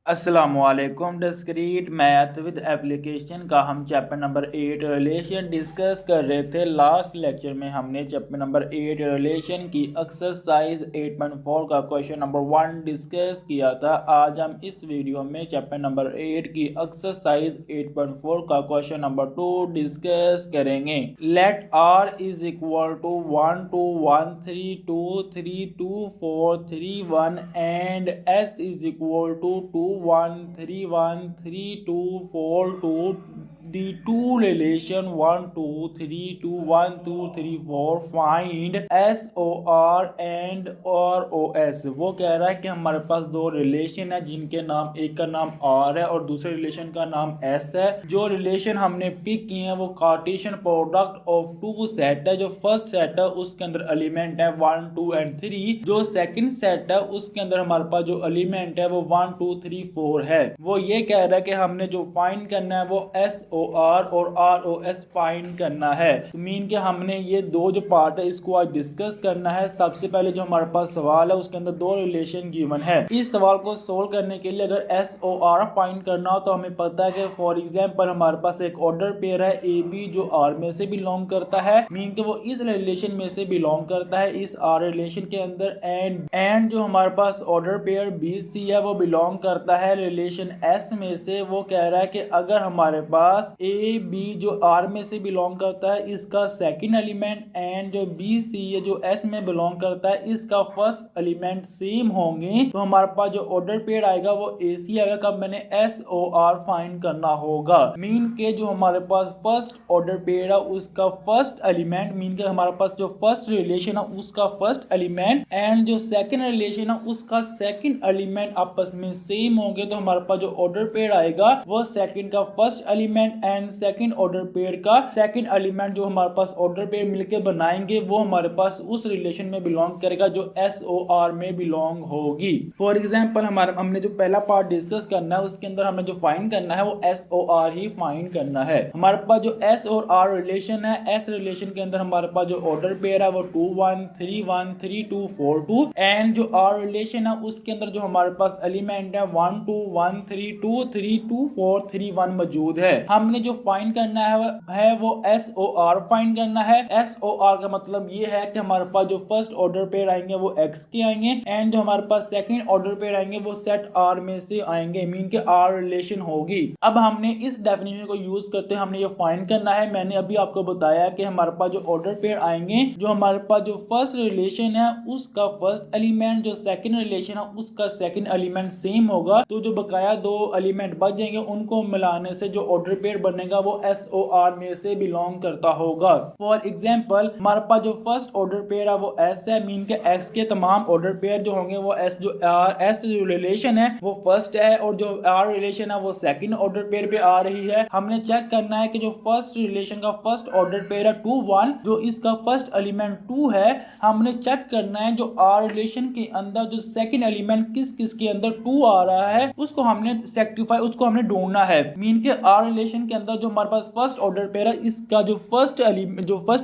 अस्सलामुअलैकुम discrete math with application का हम चैप्टर नंबर 8 रिलेशन डिस्कस कर रहे थे। लास्ट लेक्चर में हमने चैप्टर नंबर 8 रिलेशन की एक्सरसाइज 8.4 का क्वेश्चन नंबर 1 डिस्कस किया था। आज हम इस वीडियो में चैप्टर नंबर 8 की एक्सरसाइज 8.4 का क्वेश्चन नंबर 2 डिस्कस करेंगे। Let R is equal to 1 2 1 3 2 3 2 4 3 1 and S is equal to 2 1 3 1 3 2 4 2 the two relation 1 2 3 2 1 2 3 4 find SOR and ROS। वो कह रहा है कि हमारे पास दो रिलेशन है जिनके नाम, एक का नाम R है और दूसरे रिलेशन का नाम S है। जो रिलेशन हमने पिक किए हैं वो Cartesian product of two set है। जो फर्स्ट सेट है उसके अंदर एलिमेंट है 1 2 एंड 3। जो सेकंड सेट है उसके अंदर हमारे पास जो एलिमेंट है वो 1 2 3 4 है। वो ये कह रहा है कि हमने जो फाइंड करना है वो SOR और ROS फाइंड करना है। तो मीन के हमने ये दो जो पार्ट है इसको आज डिस्कस करना है। सबसे पहले जो हमारे पास सवाल है उसके अंदर दो रिलेशन गिवन है। इस सवाल को सोल्व करने के लिए अगर SOR फाइंड करना हो तो हमें पता है कि फॉर एग्जांपल हमारे पास एक ऑर्डर पेयर है AB जो R में से बिलोंग करता है। मीन के वो इस रिलेशन में से बिलोंग करता है इस R रिलेशन के अंदर। एंड जो हमारे पास ऑर्डर पेयर BC है वो बिलोंग करता है रिलेशन S में से। वो कह रहा है कि अगर हमारे पास AB जो R में से बिलोंग करता है इसका सेकंड एलिमेंट एंड जो BC है जो S में बिलोंग करता है इसका फर्स्ट एलिमेंट सेम होंगे तो हमारे पास जो ऑर्डर पेयर आएगा वो AC आएगा। कब मैंने SOR फाइंड करना होगा। मीन के जो हमारे पास फर्स्ट ऑर्डर पेयर है उसका फर्स्ट एलिमेंट, मीन के हमारे पास जो फर्स्ट रिलेशन है उसका फर्स्ट एलिमेंट एंड जो सेकंड रिलेशन है उसका सेकंड एलिमेंट आपस में सेम होंगे तो हमारे पास जो ऑर्डर पेयर आएगा वो सेकंड का first element and second order pair का सेकंड एलिमेंट जो हमारे पास ऑर्डर पेयर मिलके बनाएंगे वो हमारे पास उस रिलेशन में बिलोंग करेगा जो SOR में बिलोंग होगी। फॉर एग्जांपल हमने जो पहला पार्ट डिस्कस करना है उसके अंदर हमें जो फाइंड करना है वो SOR ही फाइंड करना है। हमारे पास जो S और R रिलेशन है, S रिलेशन के अंदर हमारे पास जो ऑर्डर पेयर है वो 2 1 3 1 3 2 4 2 एंड जो R रिलेशन है उसके अंदर जो हमारे पास एलिमेंट है 1 2 1 3 2 3 2 4 3 1 मौजूद है। हमने जो फाइंड करना है वो SOR फाइंड करना है। SOR का मतलब ये है कि हमारे पास जो फर्स्ट ऑर्डर पेयर आएंगे वो X के आएंगे एंड जो हमारे पास सेकंड ऑर्डर पेयर आएंगे वो सेट R में से आएंगे। मीन के R रिलेशन होगी। अब हमने इस डेफिनेशन को यूज करते हमने ये फाइंड करना है। मैंने अभी आपको बताया कि हमारे पास जो ऑर्डर पेयर आएंगे जो हमारे पास जो फर्स्ट रिलेशन है उसका फर्स्ट एलिमेंट जो सेकंड रिलेशन है उसका सेकंड एलिमेंट सेम होगा तो जो बकाया दो एलिमेंट बच जाएंगे उनको मिलाने से जो ऑर्डर पेयर बनेगा वो SOR में से बिलोंग करता होगा। फॉर एग्जांपल हमारे पास जो फर्स्ट ऑर्डर पेयर है वो S है। मीन के X के तमाम ऑर्डर पेयर जो होंगे वो S जो रिलेशन है वो फर्स्ट है और जो R रिलेशन है वो सेकंड ऑर्डर पेयर पे आ रही है। हमने चेक करना है कि जो फर्स्ट रिलेशन का फर्स्ट ऑर्डर पेयर है 2 1 जो इसका फर्स्ट एलिमेंट 2 है। हमने चेक करना है जो R रिलेशन के अंदर जो सेकंड एलिमेंट किस किस के अंदर 2 आ रहा है उसको हमने सेक्टिफाई उसको हमने ढूंढना है। मीन के R रिलेशन के अंदर जो हमारे पास फर्स्ट ऑर्डर पेयर है इसका जो फर्स्ट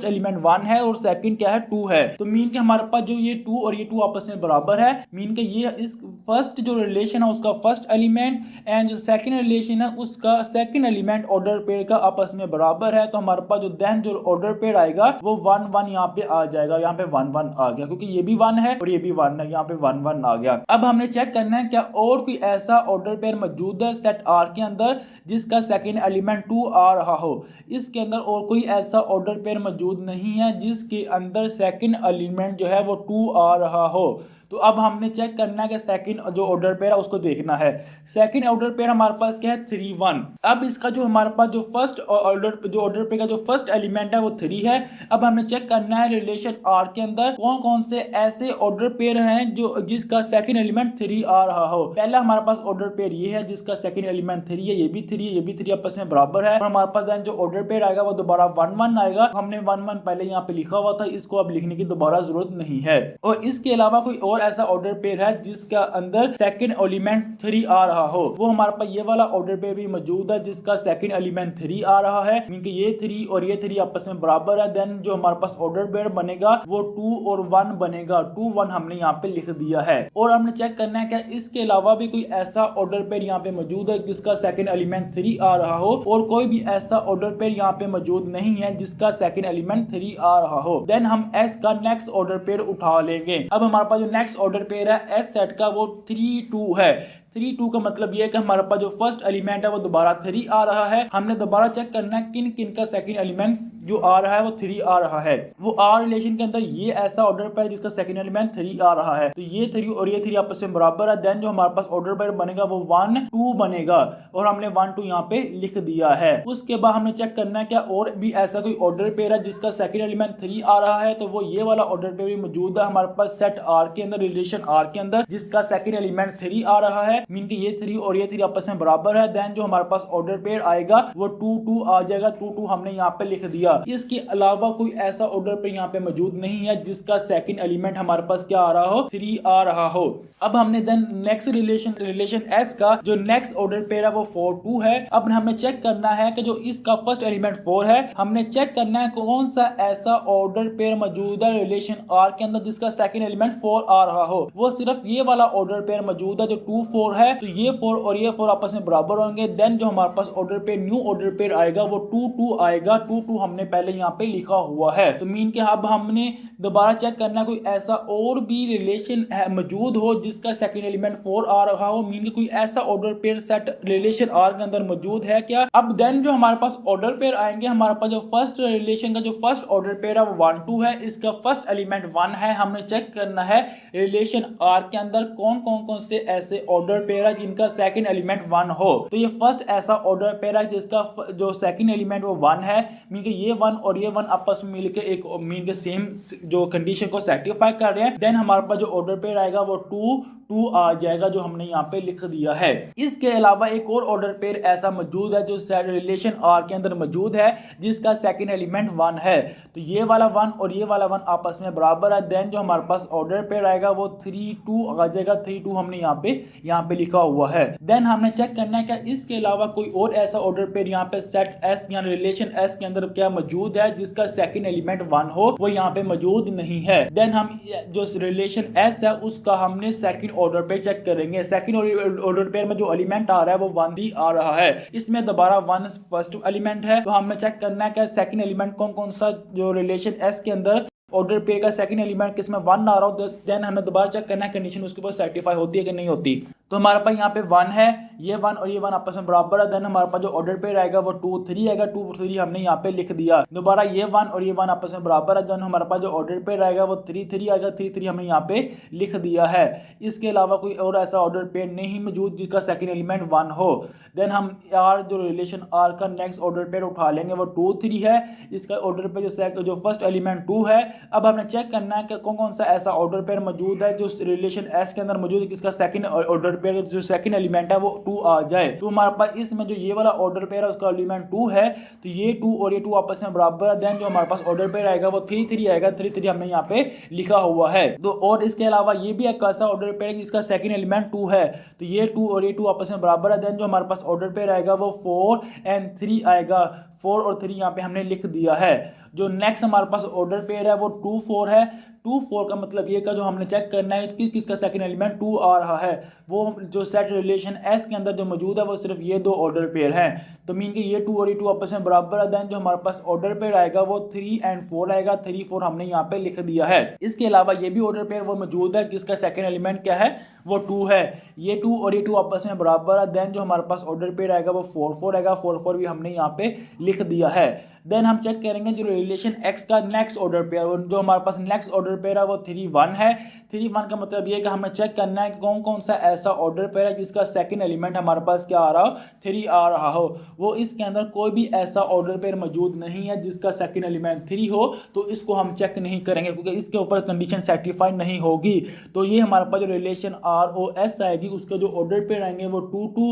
एलिमेंट 1 है और सेकंड क्या है 2 है। तो मीन के हमारे पास जो ये 2 और ये 2 आपस में बराबर है। मीन के ये इस फर्स्ट जो रिलेशन है उसका फर्स्ट एलिमेंट एंड जो सेकंड रिलेशन है उसका सेकंड एलिमेंट ऑर्डर पेयर का आपस में बराबर है। तो हमारे पास जो ऑर्डर पेयर आएगा वो 1 1 यहाँ पे आ जाएगा। यहाँ पे 1 1 आ गया क्योंकि ये भी 1 है और ये भी 1 है। यहाँ पे 1 1 आ गया। अब हमने चेक करना है क्या और कोई ऐसा ऑर्डर पेयर मौजूद है सेट R के अंदर जिसका सेकंड एलिमेंट 2 आ रहा हो। इसके अंदर और कोई ऐसा ऑर्डर पेयर मौजूद नहीं है जिसके अंदर सेकंड एलिमेंट जो है वो 2 आ रहा हो। तो अब हमने चेक करना है कि सेकंड जो ऑर्डर पेयर है उसको देखना है। सेकंड ऑर्डर पेयर हमारे पास क्या है 3 1। अब इसका जो हमारे पास जो फर्स्ट ऑर्डर पेयर का जो फर्स्ट एलिमेंट है वो 3 है। अब हमें चेक करना है रिलेशन R के अंदर कौन कौन से ऐसे ऑर्डर पेयर हैं जो जिसका सेकंड एलिमेंट 3 आ रहा हो। पहला हमारे पास ऑर्डर पेयर ये है जिसका सेकंड एलिमेंट 3 है। ये भी 3 ये भी 3 आपस में बराबर है। और हमारे पास जो ऑर्डर पेयर आएगा वो दोबारा 1 1 आएगा। हमने 1 1 पहले यहाँ पे लिखा हुआ था, इसको अब लिखने की दोबारा जरूरत नहीं है। और इसके अलावा कोई और और ऐसा ऑर्डर पेयर है जिसका अंदर सेकंड एलिमेंट 3 आ रहा हो, वो हमारे पास ये वाला ऑर्डर पेयर भी मौजूद है जिसका सेकंड एलिमेंट 3 आ रहा है, मीन कि ये 3 और ये 3 आपस में बराबर है। देन जो हमारे पास ऑर्डर पेयर बनेगा वो 2 और 1 बनेगा, 2 1 हमने यहाँ पे लिख दिया है। और हमने चेक करना है कि इसके अलावा भी कोई ऐसा ऑर्डर पेयर यहाँ पे मौजूद है जिसका सेकंड एलिमेंट 3 आ रहा हो, और कोई भी ऐसा ऑर्डर पेयर यहाँ पे मौजूद नहीं है जिसका सेकंड एलिमेंट 3 आ रहा हो। देन हम एस का नेक्स्ट ऑर्डर पेयर उठा लेंगे। अब हमारे पास जो नेक्स्ट ऑर्डर पेयर है एस सेट का वो 3 2 है। 3 2 का मतलब ये है कि हमारे पास जो फर्स्ट एलिमेंट है वो दोबारा 3 आ रहा है। हमने दोबारा चेक करना है किन किन का सेकंड एलिमेंट जो आ रहा है वो 3 आ रहा है। वो आर रिलेशन के अंदर ये ऐसा ऑर्डर पेयर जिसका सेकंड एलिमेंट 3 आ रहा है, तो ये 3 और ये 3 आपस में बराबर है। देन जो हमारे पास ऑर्डर पेयर बनेगा वो 1 2 बनेगा, और हमने 1 2 यहाँ पे लिख दिया है। उसके बाद हमने चेक करना है क्या और भी ऐसा कोई ऑर्डर पेयर है जिसका सेकंड एलिमेंट 3 आ रहा है, तो वो ये वाला ऑर्डर पेयर भी मौजूद है हमारे पास सेट आर के अंदर, रिलेशन आर के अंदर, जिसका सेकंड एलिमेंट 3 आ रहा है, मीन कि ये 3 और ये 3 आपस में बराबर है। देन जो हमारे पास ऑर्डर पेयर आएगा वो 2 2 आ जाएगा, 2 2 हमने यहाँ पे लिख दिया। इसके अलावा कोई ऐसा ऑर्डर पेयर यहाँ पे मौजूद नहीं है जिसका सेकंड एलिमेंट हमारे पास क्या आ रहा हो, 3 आ रहा हो। अब हमने देन नेक्स्ट रिलेशन एस का जो नेक्स्ट ऑर्डर पेयर है वो 4 2 है। अब हमें चेक करना है कि जो इसका फर्स्ट एलिमेंट 4 है, हमने चेक करना है कौन सा ऐसा ऑर्डर पेयर मौजूद है रिलेशन आर के अंदर जिसका सेकंड एलिमेंट 4 आ रहा हो। वो सिर्फ ये वाला ऑर्डर पेयर मौजूद है जो 2 4 है, तो ये 4 और ये 4 आपस में बराबर होंगे। देन जो हमारे पास order pair new order pair आएगा वो 2 2 आएगा, 2 2 हमने पहले यहाँ पे लिखा हुआ है। तो मीन के अब हमने दोबारा चेक करना कोई ऐसा और भी रिलेशन मौजूद हो जिसका सेकंड एलिमेंट 4 आ रहा हो, मीन के कोई ऐसा order pair set relation R के अंदर मौजूद है क्या। अब देन जो हमारे पास ऑर्डर पेयर आएंगे, हमारे पास जो फर्स्ट रिलेशन का जो फर्स्ट ऑर्डर पेयर है वो 1 2 है, इसका फर्स्ट एलिमेंट 1 है। हमें चेक करना है रिलेशन आर के अंदर कौन से ऐसे ऑर्डर पेयर है जिनका सेकंड एलिमेंट 1 हो। तो ये फर्स्ट ऐसा ऑर्डर पेयर है जिसका जो सेकंड एलिमेंट वो 1 है, मीन के ये 1 और ये 1 आपस में मिलकर एक मीन के सेम जो कंडीशन को सेटिस्फाई कर रहे हैं। देन हमारे पास जो ऑर्डर पेयर आएगा वो 2 2 आ जाएगा जो हमने यहाँ पे लिख दिया है। इसके अलावा एक और ऑर्डर पेयर ऐसा मौजूद है जो रिलेशन आर के अंदर मौजूद है जिसका सेकंड एलिमेंट 1 है, तो ये वाला 1 और ये वाला 1 आपस में बराबर है। देन जो हमारे पास ऑर्डर पेयर आएगा वो 3 2 आ जाएगा, 3 2 हमने यहाँ पे लिखा हुआ है। देन हमने चेक करना है कि इसके अलावा कोई और ऐसा ऑर्डर पेयर यहाँ पे सेट एस या रिलेशन एस के अंदर क्या मौजूद है जिसका सेकंड एलिमेंट 1 हो, वो यहाँ पे मौजूद नहीं है। देन हम जो रिलेशन एस है उसका हमने सेकंड ऑर्डर पेयर चेक करेंगे। सेकंड ऑर्डर पेयर में जो एलिमेंट आ रहा है वो 1 भी आ रहा है, इसमें दोबारा 1 फर्स्ट एलिमेंट है, तो हमें चेक करना है कि सेकंड एलिमेंट कौन सा जो रिलेशन एस के अंदर ऑर्डर पेयर का सेकंड एलिमेंट किसमें 1 आ रहा हो। देन हमें दोबारा चेक करना है कंडीशन उसके ऊपर सेटिस्फाई होती है कि नहीं होती। तो हमारे पास यहाँ पे 1 है, ये 1 और ये 1 आपस में बराबर है। देन हमारे पास जो ऑर्डर पेयर आएगा वो 2 3 आएगा, 2 3 हमने यहाँ पे लिख दिया। दोबारा ये 1 और ये 1 आपस में बराबर है। देन हमारे पास जो ऑर्डर पेयर आएगा वो 3 3 आएगा, 3 3 हमने यहाँ पे लिख दिया है। इसके अलावा कोई और ऐसा ऑर्डर पेयर नहीं मौजूद जिसका सेकंड एलिमेंट 1 हो। देन हम आर जो रिलेशन आर का नेक्स्ट ऑर्डर पेयर उठा लेंगे वो 2 3 है, इसका ऑर्डर पेयर जो फर्स्ट एलिमेंट 2 है। अब हमने चेक करना है कि कौन सा ऐसा ऑर्डर पेयर मौजूद है जो रिलेशन एस के अंदर मौजूद है जिसका सेकंड ऑर्डर पेयर जो सेकंड एलिमेंट है वो 2 आ जाए। तो हमारे पास इसमें जो ये वाला ऑर्डर पेयर है उसका एलिमेंट 2 है, तो ये 2 और ये 2 आपस में बराबर है। देन जो हमारे पास ऑर्डर पेयर आएगा वो 3 3 आएगा, 3 3 हमने यहाँ पे लिखा हुआ है। तो और इसके अलावा ये भी एक ऐसा ऑर्डर पेयर है जिसका सेकंड एलिमेंट 2 है, तो ये 2 और ये 2 आपस में बराबर है। देन जो हमारे पास ऑर्डर पेयर आएगा वो 4 और 3 आएगा, 4 और 3 यहाँ पे हमने लिख दिया है। जो नेक्स्ट हमारे पास ऑर्डर पेयर है वो 2 4 है। 2 4 का मतलब ये का जो हमने चेक करना है कि किसका सेकंड एलिमेंट 2 आ रहा है, वो जो सेट रिलेशन एस के अंदर जो मौजूद है वो सिर्फ ये 2 ऑर्डर पेयर हैं, तो मीन के ये 2 और ये 2 आपस में बराबर है। देन जो हमारे पास ऑर्डर पेयर आएगा वो 3 और 4 आएगा, 3 4 हमने यहाँ पे लिख दिया है। इसके अलावा ये भी ऑर्डर पेयर वो मौजूद है जिसका सेकंड एलिमेंट क्या है वो 2 है, ये 2 और ये 2 आपस में बराबर है। देन जो हमारे पास ऑर्डर पेयर आएगा वो 4 4 आएगा, 4 4 भी हमने यहाँ पे लिख दिया है। देन हम चेक करेंगे जो रिलेशन एक्स का नेक्स्ट ऑर्डर पेयर, जो हमारे पास नेक्स्ट ऑर्डर पेयर है वो 3 1 है। 3 1 का मतलब ये कि हमें चेक करना है कि कौन सा ऐसा ऑर्डर पेयर है जिसका सेकंड एलिमेंट हमारे पास क्या आ रहा हो 3 आ रहा हो। वो इसके अंदर कोई भी ऐसा ऑर्डर पेयर मौजूद नहीं है जिसका सेकंड एलिमेंट 3 हो, तो इसको हम चेक नहीं करेंगे क्योंकि इसके ऊपर कंडीशन सेटिस्फाई नहीं होगी। तो ये हमारे पास जो रिलेशन आर ओ एस आएगी उसका जो ऑर्डर पेयर आएंगे वो 2 2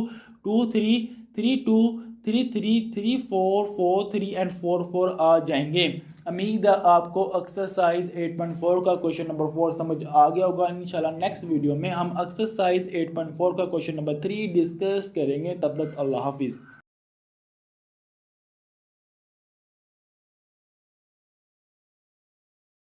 2 3 3 2 3 3 3 4 4 3 और 4 4 आ जाएंगे। उम्मीद है आपको एक्सरसाइज 8.4 का क्वेश्चन नंबर 4 समझ आ गया होगा। इंशाल्लाह नेक्स्ट वीडियो में हम एक्सरसाइज 8.4 का क्वेश्चन नंबर 3 डिस्कस करेंगे। तब तक अल्लाह हाफिज़।